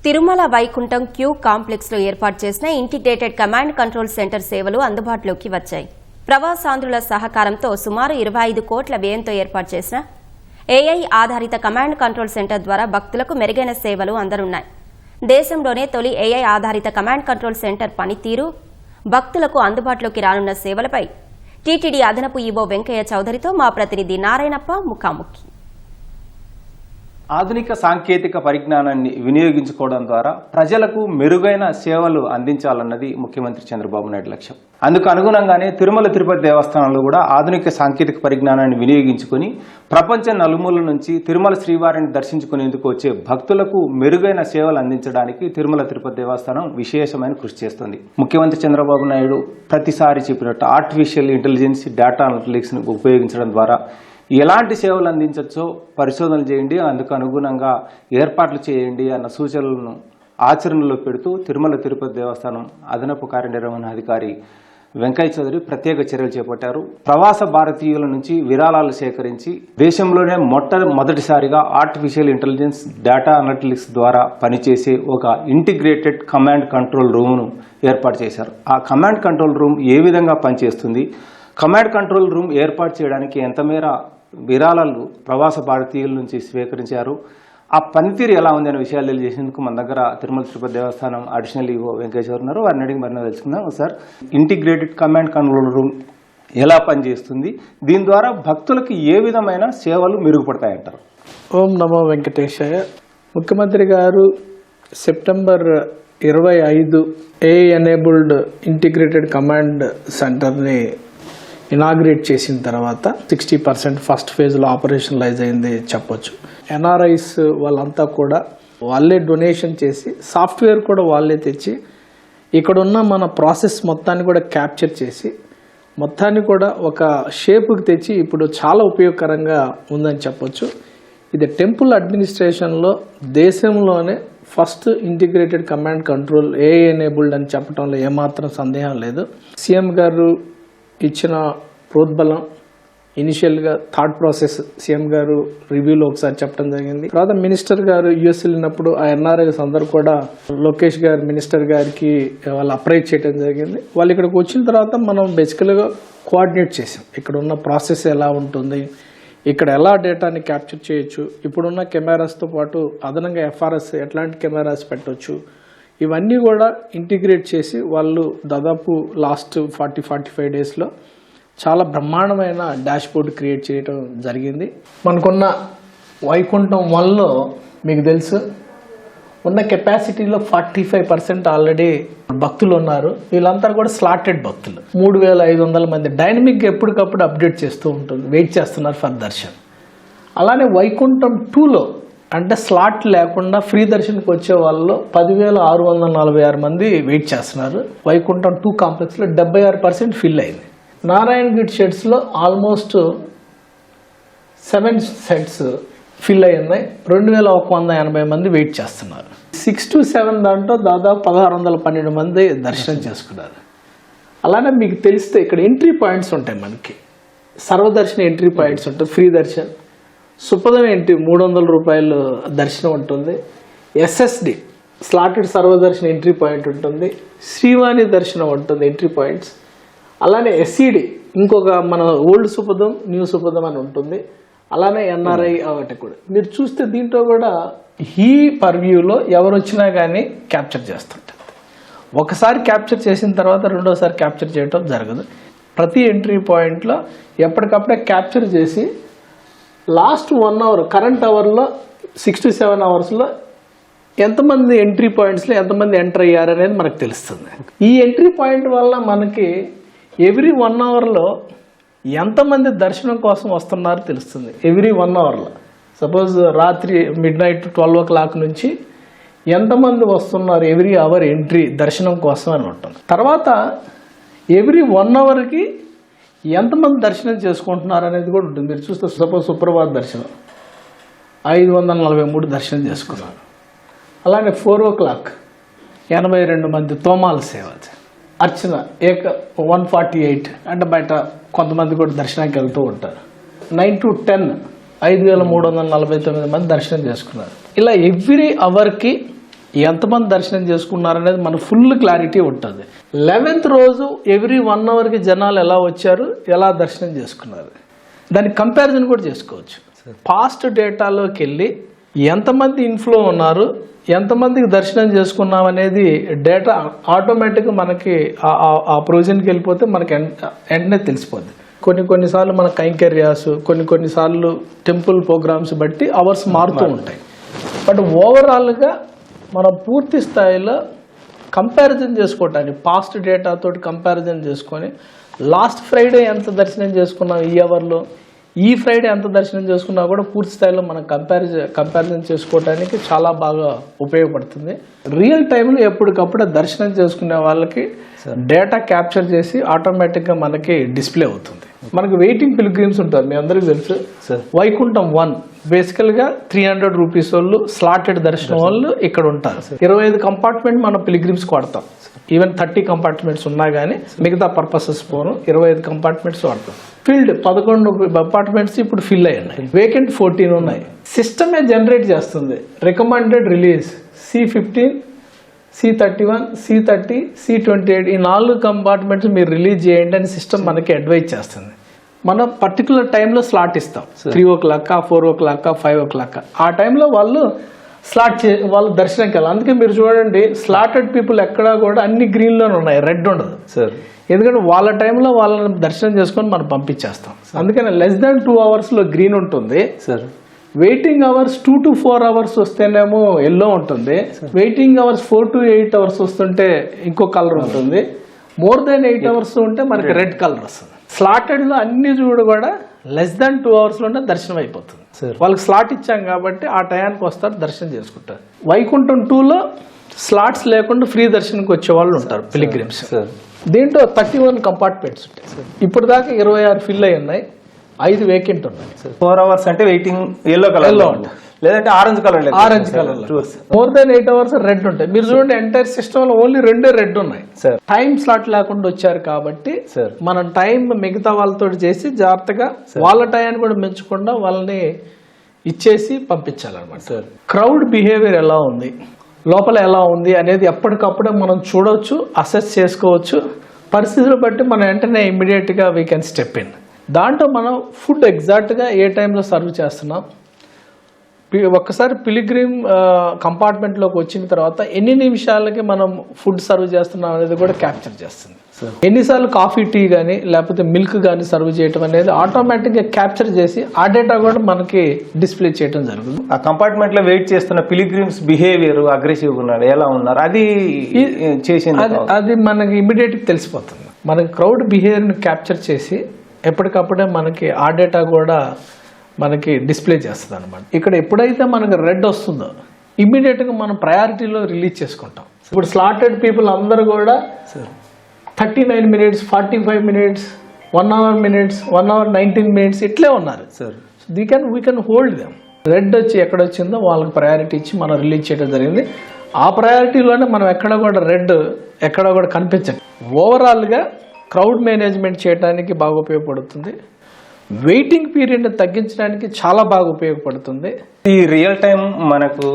Tirumala Vaikuntham queue complex లో ఏర్పాటు చేసిన ఇంటిగ్రేటెడ్ కమాండ్ కంట్రోల్ సెంటర్ సేవలు అందుబాటులోకి వచ్చాయి. ప్రవాసాంధ్రుల సహకారంతో సుమారు 25 కోట్ల వ్యయంతో ఏర్పాటు చేసిన ఏఐ ఆధారిత కమాండ్ కంట్రోల్ సెంటర్ ద్వారా భక్తులకు మెరుగైన సేవలు అందనున్నాయి. దేశంలోనే తొలి ఏఐ ఆధారిత కమాండ్ కంట్రోల్ సెంటర్ పనితీరు, భక్తులకు అందుబాటులోకి రానున్న సేవలపై టీటీడీ అదనపు ఈవో వెంకయ్య చౌదరితో మా ప్రతినిధి నారాయణప్ప ముఖాముఖి. ఆధునిక సాంకేతిక పరిజ్ఞానాన్ని వినియోగించుకోవడం ద్వారా ప్రజలకు మెరుగైన సేవలు అందించాలన్నది ముఖ్యమంత్రి చంద్రబాబు నాయుడు లక్ష్యం. అందుకు అనుగుణంగానే తిరుమల తిరుపతి దేవస్థానంలో కూడా ఆధునిక సాంకేతిక పరిజ్ఞానాన్ని వినియోగించుకుని ప్రపంచ నలుమూల నుంచి తిరుమల శ్రీవారిని దర్శించుకునేందుకు వచ్చే భక్తులకు మెరుగైన సేవలు అందించడానికి తిరుమల తిరుపతి దేవస్థానం విశేషమైన కృషి చేస్తుంది. ముఖ్యమంత్రి చంద్రబాబు నాయుడు ప్రతిసారి చెప్పినట్టు ఆర్టిఫిషియల్ ఇంటెలిజెన్స్, డేటా అనలిటిక్స్ ను ఉపయోగించడం ద్వారా ఎలాంటి సేవలు అందించవచ్చో పరిశోధనలు చేయండి, అందుకు అనుగుణంగా ఏర్పాట్లు చేయండి అన్న సూచనలను ఆచరణలో పెడుతూ తిరుమల తిరుపతి దేవస్థానం అదనపు కార్యనిర్వహణాధికారి వెంకయ్య చౌదరి ప్రత్యేక చర్యలు చేపట్టారు. ప్రవాస భారతీయుల నుంచి విరాళాలు సేకరించి దేశంలోనే మొట్టమొదటిసారిగా ఆర్టిఫిషియల్ ఇంటెలిజెన్స్, డేటా అనలిటిక్స్ ద్వారా పనిచేసే ఒక ఇంటిగ్రేటెడ్ కమాండ్ కంట్రోల్ రూమ్ను ఏర్పాటు చేశారు. ఆ కమాండ్ కంట్రోల్ రూమ్ ఏ విధంగా పనిచేస్తుంది, కమాండ్ కంట్రోల్ రూమ్ ఏర్పాటు చేయడానికి ఎంత మేర విరాళాలు ప్రవాస భారతీయుల నుంచి స్వీకరించారు, ఆ పనితీరు ఎలా ఉంది అనే విషయాలు తెలియజేసేందుకు మన దగ్గర తిరుమల తిరుపతి దేవస్థానం అడిషనల్ ఈవో వెంకయ్య ఉన్నారు. వారిని అడిగి మరిన్ని తెలుసుకుందాం. Sir, integrated command control room ఎలా పనిచేస్తుంది, దీని ద్వారా భక్తులకు ఏ విధమైన సేవలు మెరుగుపడతాయంటారు? ఓం నమో వెంకటేశాయ. ముఖ్యమంత్రి గారు September 25 AI enabled integrated command సెంటర్ని ఇనాగ్రేట్ చేసిన తర్వాత 60% ఫస్ట్ ఫేజ్లో ఆపరేషనలైజ్ అయింది చెప్పొచ్చు. ఎన్ఆర్ఐస్ వాళ్ళంతా కూడా వాళ్ళే డొనేషన్ చేసి సాఫ్ట్వేర్ కూడా వాళ్ళే తెచ్చి ఇక్కడున్న మన ప్రాసెస్ మొత్తాన్ని కూడా క్యాప్చర్ చేసి మొత్తాన్ని కూడా ఒక షేపుకి తెచ్చి ఇప్పుడు చాలా ఉపయోగకరంగా ఉందని చెప్పొచ్చు. ఇది టెంపుల్ అడ్మినిస్ట్రేషన్లో దేశంలోనే first integrated command control AI enabled అని చెప్పడంలో ఏమాత్రం సందేహం లేదు. సీఎం గారు ఇచ్చిన ప్రోద్బలం, ఇనిషియల్గా థాట్ ప్రాసెస్ సీఎం గారు రివ్యూలో ఒకసారి చెప్పడం జరిగింది. తర్వాత మినిస్టర్ గారు యుఎస్ వెళ్ళినప్పుడు ఆ ఎన్ఆర్ఐస్ అందరూ కూడా లోకేష్ గారు మినిస్టర్ గారికి వాళ్ళు అప్రైజ్ చేయడం జరిగింది. వాళ్ళు ఇక్కడికి వచ్చిన తర్వాత మనం బేసికల్గా కోఆర్డినేట్ చేసాం. ఇక్కడ ఉన్న ప్రాసెస్ ఎలా ఉంటుంది, ఇక్కడ ఎలా డేటాని క్యాప్చర్ చేయొచ్చు, ఇప్పుడున్న కెమెరాస్తో పాటు అదనంగా ఎఫ్ఆర్ఎస్ ఎట్లాంటి కెమెరాస్ పెట్టవచ్చు, ఇవన్నీ కూడా ఇంటిగ్రేట్ చేసి వాళ్ళు దాదాపు లాస్ట్ 40-45 డేస్లో చాలా బ్రహ్మాండమైన డాష్బోర్డ్ క్రియేట్ చేయడం జరిగింది. మనకున్న వైకుంఠం 1లో మీకు తెలుసు ఉన్న కెపాసిటీలో 45% ఆల్రెడీ భక్తులు ఉన్నారు. వీళ్ళంతా కూడా స్లాటెడ్ భక్తులు. 3500 మంది డైనమిక్గా ఎప్పటికప్పుడు అప్డేట్ చేస్తూ ఉంటుంది, వెయిట్ చేస్తున్నారు ఫర్ దర్శన్. అలానే వైకుంఠం 2లో అంటే స్లాట్ లేకుండా ఫ్రీ దర్శనకు వచ్చే వాళ్ళు 10,646 మంది వెయిట్ చేస్తున్నారు. వైకుంఠం 2 కాంప్లెక్స్లో 76% ఫిల్ అయింది. నారాయణ గిట్ షెడ్స్లో ఆల్మోస్ట్ 7 సెట్స్ ఫిల్ అయి ఉన్నాయి. 2,180 మంది వెయిట్ చేస్తున్నారు. 6 to 7 దాంట్లో దాదాపు 1,612 మంది దర్శనం చేసుకున్నారు. అలానే మీకు తెలిస్తే ఇక్కడ ఎంట్రీ పాయింట్స్ ఉంటాయి. మనకి సర్వదర్శన ఎంట్రీ పాయింట్స్ ఉంటాయి. ఫ్రీ దర్శన్, సుపదం ఎంట్రీ 300 రూపాయలు దర్శనం ఉంటుంది. ఎస్ఎస్డి స్లాటెడ్ సర్వదర్శన ఎంట్రీ పాయింట్ ఉంటుంది. శ్రీవాణి దర్శనం ఉంటుంది ఎంట్రీ పాయింట్స్. అలానే ఎస్సీడి ఇంకొక మన ఓల్డ్ సుపదం, న్యూ సుపదం అని ఉంటుంది. అలానే ఎన్ఆర్ఐ ఒకటి కూడా మీరు చూస్తే దీంట్లో కూడా ఈ పర్వ్యూలో ఎవరు వచ్చినా కానీ క్యాప్చర్ చేస్తుంటారు. ఒకసారి క్యాప్చర్ చేసిన తర్వాత రెండోసారి క్యాప్చర్ చేయటం జరగదు. ప్రతి ఎంట్రీ పాయింట్లో ఎప్పటికప్పుడే క్యాప్చర్ చేసి లాస్ట్ 1 అవర్ కరెంట్ అవర్లో 6 to 7 అవర్స్లో ఎంతమంది ఎంట్రీ పాయింట్స్లో ఎంతమంది ఎంటర్ అయ్యారు అనేది మనకు తెలుస్తుంది. ఈ ఎంట్రీ పాయింట్ వల్ల మనకి ఎవ్రీ 1 అవర్లో ఎంతమంది దర్శనం కోసం వస్తున్నారో తెలుస్తుంది. ఎవ్రీ 1 అవర్లో సపోజ్ రాత్రి midnight 12 o'clock నుంచి ఎంతమంది వస్తున్నారు ఎవ్రీ అవర్ ఎంట్రీ దర్శనం కోసం అని ఉంటుంది. తర్వాత ఎవ్రీ 1 అవర్కి ఎంతమంది దర్శనం చేసుకుంటున్నారు అనేది కూడా ఉంటుంది. మీరు చూస్తే సపోజ్ సుప్రభాత దర్శనం 543 దర్శనం చేసుకున్నారు. అలానే 4 o'clock 82 మంది తోమాల సేవ, అర్చన 148 అంటే బయట కొంతమంది కూడా దర్శనానికి వెళ్తూ ఉంటారు. 9 to 10 5349 మంది దర్శనం చేసుకున్నారు. ఇలా ఎవ్రీ అవర్కి ఎంతమంది దర్శనం చేసుకున్నారు అనేది మనకు ఫుల్ క్లారిటీ ఉంటుంది. 11th రోజు ఎవ్రీ 1 అవర్కి జనాలు ఎలా వచ్చారు, ఎలా దర్శనం చేసుకున్నారు, దాని కంపారిజన్ కూడా చేసుకోవచ్చు. పాస్ట్ డేటాలోకి వెళ్ళి ఎంతమంది ఇన్ఫ్లో ఉన్నారు, ఎంతమందికి దర్శనం చేసుకున్నాం అనేది డేటా ఆటోమేటిక్గా మనకి ఆ ప్రొవిజన్కి వెళ్ళిపోతే మనకి వెంటనే తెలిసిపోద్ది. కొన్నిసార్లు మన కైంకర్యాస్, కొన్నిసార్లు టెంపుల్ ప్రోగ్రామ్స్ బట్టి అవర్స్ మారుతూ ఉంటాయి. బట్ ఓవరాల్గా మనం పూర్తి స్థాయిలో కంపారిజన్ చేసుకోవటానికి పాస్ట్ డేటాతో కంపారిజన్ చేసుకొని లాస్ట్ ఫ్రైడే ఎంత దర్శనం చేసుకున్నాం ఈ అవర్లో, ఈ ఫ్రైడే ఎంత దర్శనం చేసుకున్నా కూడా పూర్తి స్థాయిలో మనం కంపారిజన్ చేసుకోవడానికి చాలా బాగా ఉపయోగపడుతుంది. రియల్ టైంలో ఎప్పటికప్పుడు దర్శనం చేసుకునే వాళ్ళకి డేటా క్యాప్చర్ చేసి ఆటోమేటిక్గా మనకి డిస్ప్లే అవుతుంది. మనకి వెయిటింగ్ పిలిగ్రిమ్స్ ఉంటారు, మీ అందరికీ తెలుసు. వైకుంఠం 1 బేసికల్గా 300 రూపీస్ వాళ్ళు స్లాటెడ్ దర్శనం వాళ్ళు ఇక్కడ ఉంటారు. 25 కంపార్ట్మెంట్ మనం పిలిగ్రిమ్స్ వాడతాం. ఈవెన్ 30 కంపార్ట్మెంట్స్ ఉన్నా కానీ మిగతా పర్పసెస్ పోను 25 కంపార్ట్మెంట్స్ వాడతాం. ఫిల్డ్ 11 అపార్ట్మెంట్స్ ఇప్పుడు ఫిల్ అయ్యి ఉన్నాయి. వేకెంట్ 14 ఉన్నాయి. సిస్టమే జనరేట్ చేస్తుంది recommended release C15, C31, C30, C28 ఈ 4 కంపార్ట్మెంట్స్ మీరు రిలీజ్ చేయండి అని సిస్టమ్ మనకి అడ్వైజ్ చేస్తుంది. మనం పర్టికులర్ టైంలో స్లాట్ ఇస్తాం. 3 o'clock, 4 o'clock, 5 o'clock ఆ టైంలో వాళ్ళు వాళ్ళు దర్శనంకి వెళ్ళాలి. అందుకే మీరు చూడండి స్లాటెడ్ పీపుల్ ఎక్కడా కూడా అన్ని గ్రీన్లోనే ఉన్నాయి, రెడ్ ఉండదు సార్. ఎందుకంటే వాళ్ళ టైంలో వాళ్ళని దర్శనం చేసుకొని మనం పంపించేస్తాం. అందుకని less than 2 hours గ్రీన్ ఉంటుంది sir. Waiting hours 2 to 4 hours వస్తేనేమో ఎల్లో ఉంటుంది. వెయిటింగ్ అవర్స్ 4 to 8 hours వస్తుంటే ఇంకో కలర్ ఉంటుంది. మోర్ దెన్ 8 hours ఉంటే మనకి రెడ్ కలర్ వస్తుంది. స్లాటెడ్లో అన్ని కూడా less than 2 hours లోనే దర్శనం అయిపోతుంది. వాళ్ళకి స్లాట్ ఇచ్చాం కాబట్టి ఆ టయానికి వస్తారు, దర్శనం చేసుకుంటారు. వైకుంఠం 2లో స్లాట్స్ లేకుండా ఫ్రీ దర్శనంకి వచ్చే వాళ్ళు ఉంటారు పిలిగ్రిమ్స్. దీంట్లో 31 కంపార్ట్మెంట్స్ ఉంటాయి. ఇప్పుడు దాకా 26 ఫిల్ అయి ఉన్నాయి, 5 వేకెంట్ ఉన్నాయి. 4 hours అంటే వెయిటింగ్ ఎల్లో కలర్ లేదంటే orange colour more than 8 hours red ఉంటాయి. మీరు చూడండి ఎంటైర్ సిస్టమ్ లో ఓన్లీ 2 రెడ్ ఉన్నాయి. టైం స్లాట్ లేకుండా వచ్చారు కాబట్టి మనం టైం మిగతా వాళ్ళతో చేసి జాగ్రత్తగా వాళ్ళ టైంని కూడా పెంచకుండా వాళ్ళని ఇచ్చేసి పంపించాలన్నమాట. క్రౌడ్ బిహేవియర్ ఎలా ఉంది, లోపల ఎలా ఉంది అనేది ఎప్పటికప్పుడే మనం చూడవచ్చు, అసెస్ చేసుకోవచ్చు. పరిస్థితులు బట్టి మనం వెంటనే ఇమ్మీడియట్గా వీ కెన్ స్టెప్ ఇన్. దాంట్లో మనం ఫుడ్ ఎగ్జాక్ట్గా ఏ టైంలో సర్వ్ చేస్తున్నాం, ఒక్కసారి పిలిగ్రిమ్ కంపార్ట్మెంట్లోకి వచ్చిన తర్వాత ఎన్ని నిమిషాలకి మనం ఫుడ్ సర్వ్ చేస్తున్నాం అనేది కూడా క్యాప్చర్ చేస్తుంది. ఎన్నిసార్లు కాఫీ, టీ కానీ లేకపోతే మిల్క్ కానీ సర్వ్ చేయడం అనేది ఆటోమేటిక్గా క్యాప్చర్ చేసి ఆ డేటా కూడా మనకి డిస్ప్లే చేయడం జరుగుతుంది. ఆ కంపార్ట్మెంట్ లో వెయిట్ చేస్తున్న పిలిగ్రిమ్స్ బిహేవియర్ అగ్రెసివ్ ఉన్నాడు, ఎలా ఉన్నారు అది చేసింది, అది మనకి ఇమ్మీడియట్గా తెలిసిపోతుంది. మనకి క్రౌడ్ బిహేవియర్ని క్యాప్చర్ చేసి ఎప్పటికప్పుడే మనకి ఆ డేటా కూడా మనకి డిస్ప్లే చేస్తుంది అనమాట. ఇక్కడ ఎప్పుడైతే మనకి రెడ్ వస్తుందో ఇమ్మీడియట్గా మనం ప్రయారిటీలో రిలీజ్ చేసుకుంటాం. ఇప్పుడు స్లాటెడ్ పీపుల్ అందరూ కూడా 39 minutes, 45 minutes, 1 hour minutes, 1 hour 19 minutes ఇట్లే ఉన్నారు sir. We can hold them. Red వచ్చి ఎక్కడ వచ్చిందో వాళ్ళకి ప్రయారిటీ ఇచ్చి మనం రిలీజ్ చేయడం జరిగింది. ఆ ప్రయారిటీలోనే మనం ఎక్కడ కూడా రెడ్ ఎక్కడ కూడా కనిపించండి. ఓవరాల్గా క్రౌడ్ మేనేజ్మెంట్ చేయడానికి బాగా ఉపయోగపడుతుంది. వెయిటింగ్ పీరియడ్ని తగ్గించడానికి చాలా బాగా ఉపయోగపడుతుంది. ఈ రియల్ టైం మనకు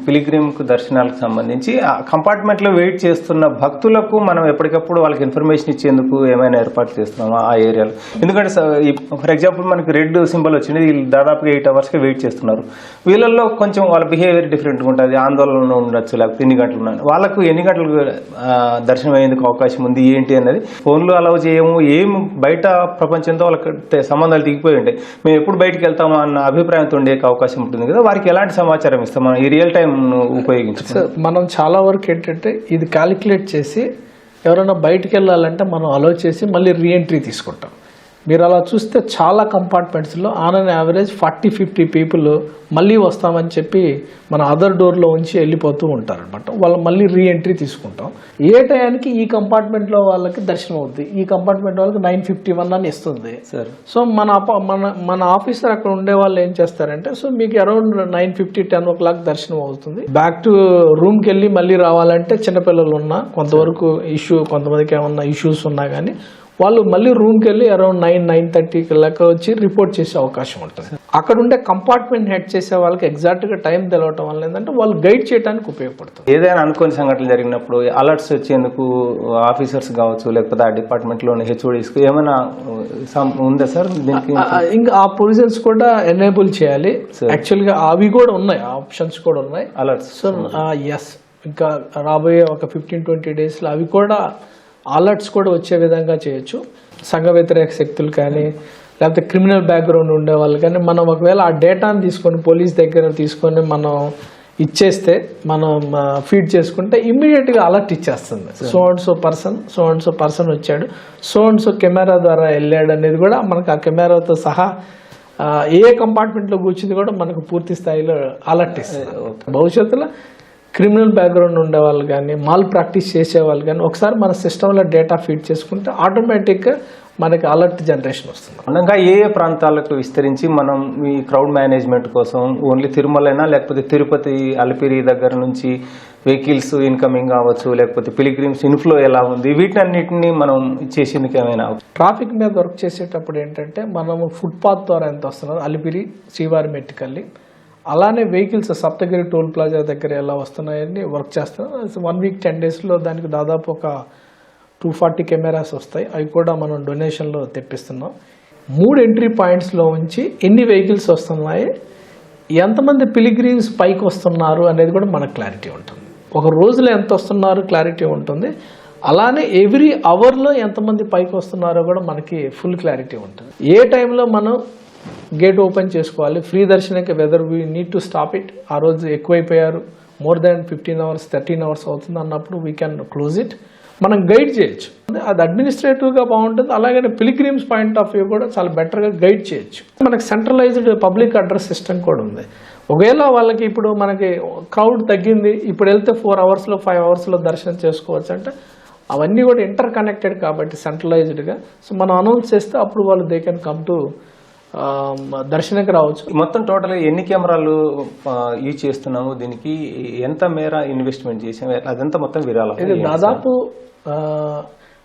పిలిగ్రిమ్ దర్శనాలకు సంబంధించి ఆ కంపార్ట్మెంట్ లో వెయిట్ చేస్తున్న భక్తులకు మనం ఎప్పటికప్పుడు వాళ్ళకి ఇన్ఫర్మేషన్ ఇచ్చేందుకు ఏమైనా ఏర్పాటు చేస్తున్నామా ఆ ఏరియాలో? ఎందుకంటే ఫర్ ఎగ్జాంపుల్ మనకి రెడ్ సింబల్ వచ్చింది, వీళ్ళు దాదాపుగా 8 hours వెయిట్ చేస్తున్నారు. వీళ్ళల్లో కొంచెం వాళ్ళ బిహేవియర్ డిఫరెంట్గా ఉంటుంది, ఆందోళన ఉండొచ్చు, లేకపోతే ఎన్ని గంటలు ఉన్నాయి, వాళ్ళకు ఎన్ని గంటలకు దర్శనం అయ్యేందుకు అవకాశం ఉంది ఏంటి అన్నది ఫోన్లో అలౌ చేయము. ఏం బయట ప్రపంచంతో వాళ్ళకి సంబంధాలు దిగిపోయి ఉంటాయి, మేము ఎప్పుడు బయటకు వెళ్తామా అన్న అభిప్రాయంతో ఉండే అవకాశం ఉంటుంది కదా, వారికి ఎలాంటి సమాచారం ఇస్తాం మనం ఈ రియల్ టైం ఉపయోగించి? మనం చాలా వరకు ఏంటంటే ఇది క్యాలిక్యులేట్ చేసి ఎవరైనా బయటికి వెళ్ళాలంటే మనం అలో చేసి మళ్ళీ రీఎంట్రీ తీసుకుంటాం. మీరు అలా చూస్తే చాలా కంపార్ట్మెంట్స్లో ఆన్ అన్ యావరేజ్ 40-50 పీపుల్ మళ్ళీ వస్తామని చెప్పి మన అదర్ డోర్లో ఉంచి వెళ్ళిపోతూ ఉంటారు అనమాట. వాళ్ళు మళ్ళీ రీఎంట్రీ తీసుకుంటాం. ఏ టయానికి ఈ కంపార్ట్మెంట్లో వాళ్ళకి దర్శనం అవుతుంది, ఈ కంపార్ట్మెంట్ వాళ్ళకి 9:51 అని ఇస్తుంది సార్. సో మన ఆఫీసర్ అక్కడ ఉండే వాళ్ళు ఏం చేస్తారంటే, సో మీకు అరౌండ్ 9:50-10 o'clock దర్శనం అవుతుంది. బ్యాక్ టు రూమ్కి వెళ్ళి మళ్ళీ రావాలంటే చిన్నపిల్లలు ఉన్నా కొంతవరకు కొంతమందికి ఏమన్నా ఇష్యూస్ ఉన్నా కానీ వాళ్ళు మళ్ళీ రూమ్కి వెళ్ళి అరౌండ్ 9-9:30 లెక్క వచ్చి రిపోర్ట్ చేసే అవకాశం ఉంటుంది. అక్కడ ఉండే కంపార్ట్మెంట్ హెడ్ చేసే వాళ్ళకి ఎగ్జాక్ట్గా టైం తెలవటం వల్ల ఏంటంటే వాళ్ళు గైడ్ చేయడానికి ఉపయోగపడుతుంది. ఏదైనా అనుకోని సంఘటనలు జరిగినప్పుడు అలర్ట్స్ వచ్చేందుకు ఆఫీసర్స్ కావచ్చు, లేకపోతే ఆ డిపార్ట్మెంట్లోని హెచ్ఓడీస్కి ఏమైనా ఉందా సార్ దీనికి? ఇంకా ఆ ప్రొవిజన్స్ కూడా ఎనేబుల్ చేయాలి. యాక్చువల్గా అవి కూడా ఉన్నాయి, ఆప్షన్స్ కూడా ఉన్నాయి అలర్ట్స్. సో ఎస్, ఇంకా రాబోయే ఒక 15-20 డేస్లో అవి కూడా అలర్ట్స్ కూడా వచ్చే విధంగా చేయొచ్చు. సంఘ వ్యతిరేక శక్తులు కానీ లేకపోతే క్రిమినల్ బ్యాక్గ్రౌండ్ ఉండే వాళ్ళు కానీ మనం ఒకవేళ ఆ డేటాను తీసుకొని పోలీస్ దగ్గర తీసుకొని మనం ఇచ్చేస్తే, మనం ఫీడ్ చేసుకుంటే ఇమ్మీడియట్గా అలర్ట్ ఇచ్చేస్తుంది. సో అండ్ సో పర్సన్ వచ్చాడు, సో అండ్ సో కెమెరా ద్వారా వెళ్ళాడు అనేది కూడా మనకు ఆ కెమెరాతో సహా ఏ కంపార్ట్మెంట్లో కూర్చుంది కూడా మనకు పూర్తి స్థాయిలో అలర్ట్ ఇస్తుంది. భవిష్యత్తులో క్రిమినల్ బ్యాక్గ్రౌండ్ ఉండే వాళ్ళు కానీ మాల్ ప్రాక్టీస్ చేసే వాళ్ళు కానీ ఒకసారి మన సిస్టంలో డేటా ఫీడ్ చేసుకుంటే ఆటోమేటిక్గా మనకి అలర్ట్ జనరేషన్ వస్తుంది. అనగా ఏ ఏ ప్రాంతాలకు విస్తరించి మనం ఈ క్రౌడ్ మేనేజ్మెంట్ కోసం ఓన్లీ తిరుమలైనా లేకపోతే తిరుపతి అలిపిరి దగ్గర నుంచి వెహికల్స్ ఇన్కమింగ్ కావచ్చు, లేకపోతే పిలిగ్రిమ్స్ ఇన్ఫ్లో ఎలా ఉంది, వీటన్నిటిని మనం చేసేందుకు ఏమైనా? ట్రాఫిక్ మీద వర్క్ చేసేటప్పుడు ఏంటంటే మనము ఫుట్పాత్ ద్వారా ఎంత వస్తున్నారు అలిపిరి శ్రీవారి మెట్టికల్లి, అలానే వెహికల్స్ సప్తగిరి టోల్ ప్లాజా దగ్గర ఎలా వస్తున్నాయని వర్క్ చేస్తున్నాం. 1 వీక్ 10 డేస్లో దానికి దాదాపు ఒక 240 కెమెరాస్ వస్తాయి. అవి కూడా మనం డొనేషన్లో తెప్పిస్తున్నాం. 3 ఎంట్రీ పాయింట్స్లో ఉంచి ఎన్ని వెహికల్స్ వస్తున్నాయి, ఎంతమంది పిలిగ్రిమ్స్ పైకి వస్తున్నారు అనేది కూడా మనకు క్లారిటీ ఉంటుంది. ఒక రోజులో ఎంత వస్తున్నారు క్లారిటీ ఉంటుంది. అలానే ఎవ్రీ అవర్లో ఎంతమంది పైకి వస్తున్నారో కూడా మనకి ఫుల్ క్లారిటీ ఉంటుంది. ఏ టైంలో మనం గేట్ ఓపెన్ చేసుకోవాలి, ఫ్రీ దర్శనంకి whether we need to stop it, ఆ రోజు ఎక్కువైపోయారు, మోర్ దాన్ 15 hours 13 hours అవుతుంది అన్నప్పుడు వీ క్యాన్ క్లోజ్ ఇట్, మనం గైడ్ చేయొచ్చు. అది అడ్మినిస్ట్రేటివ్గా బాగుంటుంది. అలాగే పిలిగ్రిమ్స్ పాయింట్ ఆఫ్ వ్యూ కూడా చాలా బెటర్గా గైడ్ చేయొచ్చు. మనకి సెంట్రలైజ్డ్ పబ్లిక్ అడ్రస్ సిస్టమ్ కూడా ఉంది. ఒకవేళ వాళ్ళకి ఇప్పుడు మనకి క్రౌడ్ తగ్గింది, ఇప్పుడు వెళ్తే 4 hours 5 hours దర్శనం చేసుకోవచ్చు అంటే అవన్నీ కూడా ఇంటర్ కనెక్టెడ్ కాబట్టి సెంట్రలైజ్డ్గా. సో మనం అనౌన్స్ చేస్తే అప్పుడు వాళ్ళు దే కెన్ కమ్ టు దర్శనకి రావచ్చు. మొత్తం టోటల్ ఎన్ని కెమెరాలు యూజ్ చేస్తున్నాము, దీనికి ఎంత మేర ఇన్వెస్ట్మెంట్ చేసాము, అదంతా మొత్తం విరాళం? ఇది దాదాపు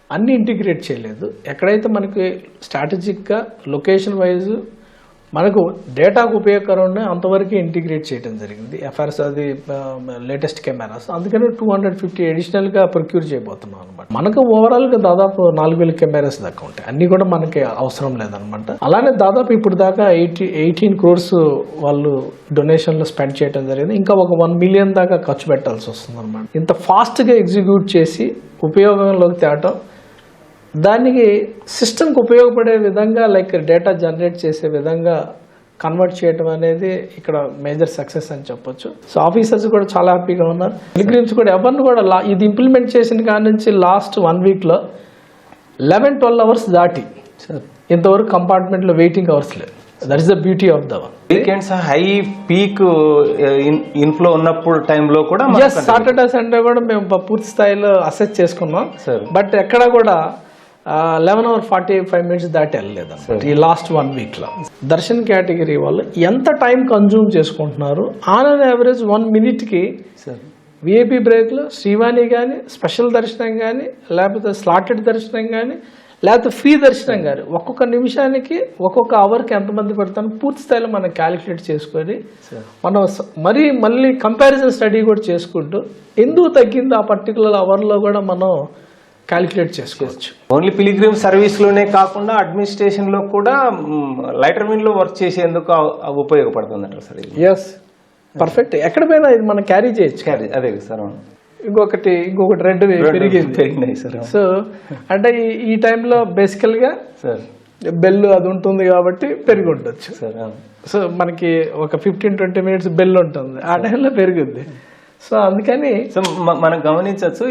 అన్ని ఇంటిగ్రేట్ చేయలేదు. ఎక్కడైతే మనకి స్ట్రాటజిక్గా లొకేషన్ వైజ్ మనకు డేటాకు ఉపయోగకరం ఉన్నాయి అంతవరకు ఇంటిగ్రేట్ చేయడం జరిగింది. ఎఫ్ఆర్ఎస్ అది లేటెస్ట్ కెమెరాస్, అందుకని 250 అడిషనల్గా ప్రొక్యూర్ చేయబోతున్నాం అనమాట. మనకు ఓవరాల్గా దాదాపు 4000 కెమెరాస్ దాకా ఉంటాయి. అన్ని కూడా మనకి అవసరం లేదనమాట. అలానే దాదాపు ఇప్పుడు దాకా 18 crores వాళ్ళు డొనేషన్లో స్పెండ్ చేయడం జరిగింది. ఇంకా ఒక 1 million దాకా ఖర్చు పెట్టాల్సి వస్తుంది అనమాట. ఇంత ఫాస్ట్గా ఎగ్జిక్యూట్ చేసి ఉపయోగంలోకి తేవటం, దానికి సిస్టమ్కి ఉపయోగపడే విధంగా లైక్ డేటా జనరేట్ చేసే విధంగా కన్వర్ట్ చేయడం అనేది ఇక్కడ మేజర్ సక్సెస్ అని చెప్పొచ్చు. సో ఆఫీసర్స్ కూడా చాలా హ్యాపీగా ఉన్నారు. పిలిగ్రిమ్స్ కూడా ఎవరిని కూడా ఇది ఇంప్లిమెంట్ చేసిన కాడి నుంచి లాస్ట్ 1 weekలో 11-12 hours దాటి ఇంతవరకు కంపార్ట్మెంట్లో వెయిటింగ్ అవర్స్ లేదు. That is the beauty of the one. Weekends high peak inflow ఉన్నప్పుడు టైంలో కూడా సాటర్డే సండే కూడా మేము పూర్తి స్థాయిలో అసెస్ చేసుకున్నాం. బట్ ఎక్కడ కూడా 11:45 దాటి వెళ్ళలేదు ఈ లాస్ట్ 1 weekలో. దర్శన్ కేటగిరీ వాళ్ళు ఎంత టైం కన్జ్యూమ్ చేసుకుంటున్నారు, on an average 1 minute VIP బ్రేక్లో శ్రీవాణి కానీ, స్పెషల్ దర్శనం కానీ, లేకపోతే స్లాటెడ్ దర్శనం కానీ, లేకపోతే ఫ్రీ దర్శనం కానీ ఒక్కొక్క నిమిషానికి ఒక్కొక్క అవర్కి ఎంతమంది పెడతాను పూర్తి స్థాయిలో మనం క్యాలిక్యులేట్ చేసుకొని మనం మళ్ళీ కంపారిజన్ స్టడీ కూడా చేసుకుంటూ ఎందుకు తగ్గింది ఆ పర్టికులర్ అవర్లో కూడా మనం క్యాలిక్యులేట్ చేసుకోవచ్చు. ఓన్లీ పిలిగ్రిమ్ సర్వీస్లోనే కాకుండా అడ్మినిస్ట్రేషన్లో కూడా లైటర్ విన్లో వర్క్ చేసేందుకు ఉపయోగపడుతుందంట సార్. Yes, perfect. ఎక్కడ పోయినా ఇది మనం క్యారీ చేయొచ్చు. అదే సార్. ఇంకొకటి రెండు పెరిగినాయి సార్. సో అంటే ఈ టైంలో బేసికల్గా బెల్ అది ఉంటుంది కాబట్టి పెరిగి ఉండొచ్చు. సో మనకి ఒక 15-20 minutes బెల్ ఉంటుంది, ఆ టైంలో పెరుగుద్ది. సో అందుకని మనం గమనించవచ్చు,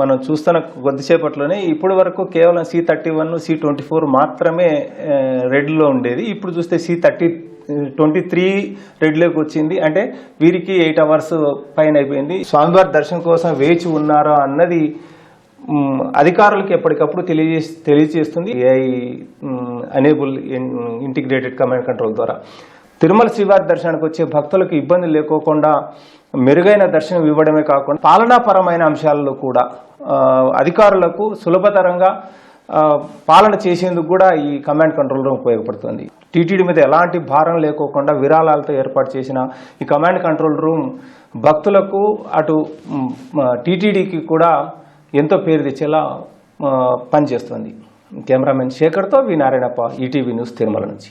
మనం చూస్తున్న కొద్దిసేపట్లోనే ఇప్పటి వరకు కేవలం C31, C24 మాత్రమే రెడ్లో ఉండేది. ఇప్పుడు చూస్తే C23 రెడ్లోకి వచ్చింది. అంటే వీరికి 8 hours పైన అయిపోయింది. స్వామివారి దర్శనం కోసం వేచి ఉన్నారా అన్నది అధికారులకు ఎప్పటికప్పుడు తెలియజేస్తుంది AI enable integrated command control ద్వారా. తిరుమల శ్రీవారి దర్శనానికి వచ్చే భక్తులకు ఇబ్బంది లేకోకుండా మెరుగైన దర్శనం ఇవ్వడమే కాకుండా పాలనాపరమైన అంశాలలో కూడా అధికారులకు సులభతరంగా పాలన చేసేందుకు కూడా ఈ కమాండ్ కంట్రోల్ రూమ్ ఉపయోగపడుతుంది. టీటీడీ మీద ఎలాంటి భారం లేకోకుండా విరాళాలతో ఏర్పాటు చేసిన ఈ కమాండ్ కంట్రోల్ రూమ్ భక్తులకు అటు టీటీడీకి కూడా ఎంతో పేరు తెచ్చేలా పనిచేస్తుంది. కెమెరామెన్ శేఖర్తో వి నారాయణప్ప, ఈటీవీ న్యూస్, తిరుమల నుంచి.